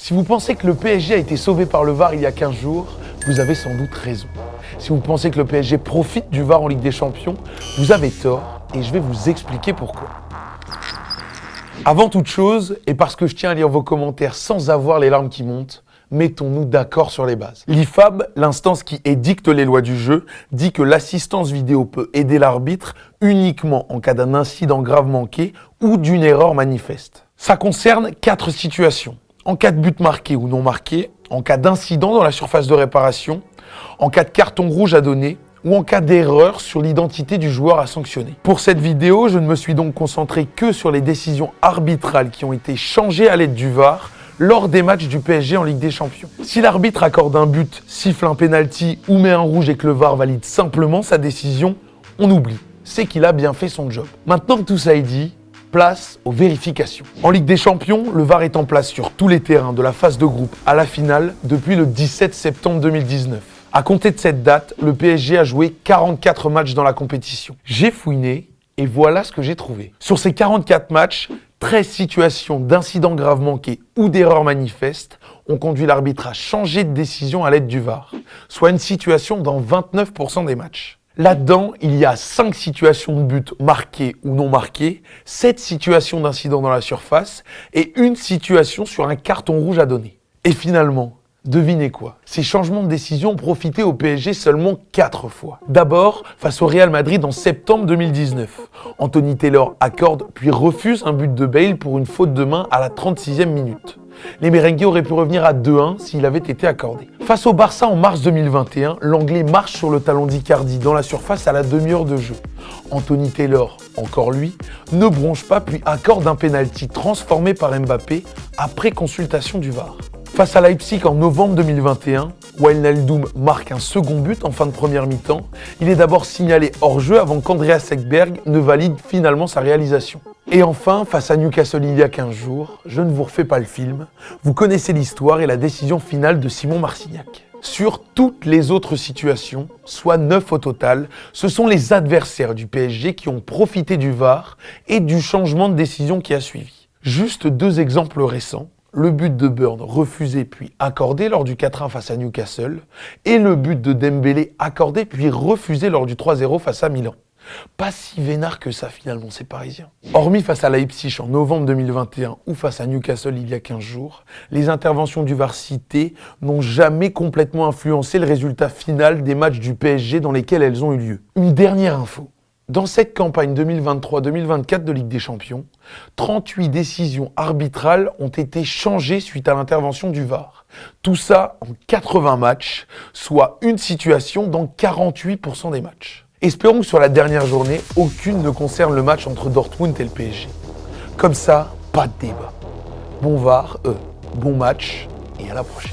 Si vous pensez que le PSG a été sauvé par le VAR il y a 15 jours, vous avez sans doute raison. Si vous pensez que le PSG profite du VAR en Ligue des Champions, vous avez tort et je vais vous expliquer pourquoi. Avant toute chose, et parce que je tiens à lire vos commentaires sans avoir les larmes qui montent, mettons-nous d'accord sur les bases. L'IFAB, l'instance qui édicte les lois du jeu, dit que l'assistance vidéo peut aider l'arbitre uniquement en cas d'un incident grave manqué ou d'une erreur manifeste. Ça concerne 4 situations. En cas de but marqué ou non marqué, en cas d'incident dans la surface de réparation, en cas de carton rouge à donner, ou en cas d'erreur sur l'identité du joueur à sanctionner. Pour cette vidéo, je ne me suis donc concentré que sur les décisions arbitrales qui ont été changées à l'aide du VAR lors des matchs du PSG en Ligue des Champions. Si l'arbitre accorde un but, siffle un penalty ou met un rouge et que le VAR valide simplement sa décision, on oublie. C'est qu'il a bien fait son job. Maintenant que tout ça est dit, place aux vérifications. En Ligue des Champions, le VAR est en place sur tous les terrains de la phase de groupe à la finale depuis le 17 septembre 2019. À compter de cette date, le PSG a joué 44 matchs dans la compétition. J'ai fouiné et voilà ce que j'ai trouvé. Sur ces 44 matchs, 13 situations d'incidents graves manqués ou d'erreurs manifestes ont conduit l'arbitre à changer de décision à l'aide du VAR, soit une situation dans 29% des matchs. Là-dedans, il y a 5 situations de but marquées ou non marquées, 7 situations d'incidents dans la surface et une situation sur un carton rouge à donner. Et finalement, devinez quoi? Ces changements de décision ont profité au PSG seulement 4 fois. D'abord, face au Real Madrid en septembre 2019. Anthony Taylor accorde puis refuse un but de Bale pour une faute de main à la 36e minute. Les Merengues auraient pu revenir à 2-1 s'il avait été accordé. Face au Barça en mars 2021, l'Anglais marche sur le talon d'Icardi dans la surface à la demi-heure de jeu. Anthony Taylor, encore lui, ne bronche pas puis accorde un penalty transformé par Mbappé après consultation du VAR. Face à Leipzig en novembre 2021, Wijnaldum marque un second but en fin de première mi-temps. Il est d'abord signalé hors-jeu avant qu'Andreas Ekberg ne valide finalement sa réalisation. Et enfin, face à Newcastle il y a 15 jours, je ne vous refais pas le film, vous connaissez l'histoire et la décision finale de Simon Marcignac. Sur toutes les autres situations, soit 9 au total, ce sont les adversaires du PSG qui ont profité du VAR et du changement de décision qui a suivi. Juste 2 exemples récents. Le but de Burn refusé puis accordé lors du 4-1 face à Newcastle et le but de Dembélé accordé puis refusé lors du 3-0 face à Milan. Pas si vénard que ça finalement ces Parisiens. Hormis face à Leipzig en novembre 2021 ou face à Newcastle il y a 15 jours, les interventions du VAR citées n'ont jamais complètement influencé le résultat final des matchs du PSG dans lesquels elles ont eu lieu. Une dernière info. Dans cette campagne 2023-2024 de Ligue des Champions, 38 décisions arbitrales ont été changées suite à l'intervention du VAR. Tout ça en 80 matchs, soit une situation dans 48% des matchs. Espérons que sur la dernière journée, aucune ne concerne le match entre Dortmund et le PSG. Comme ça, pas de débat. Bon VAR, bon match et à la prochaine.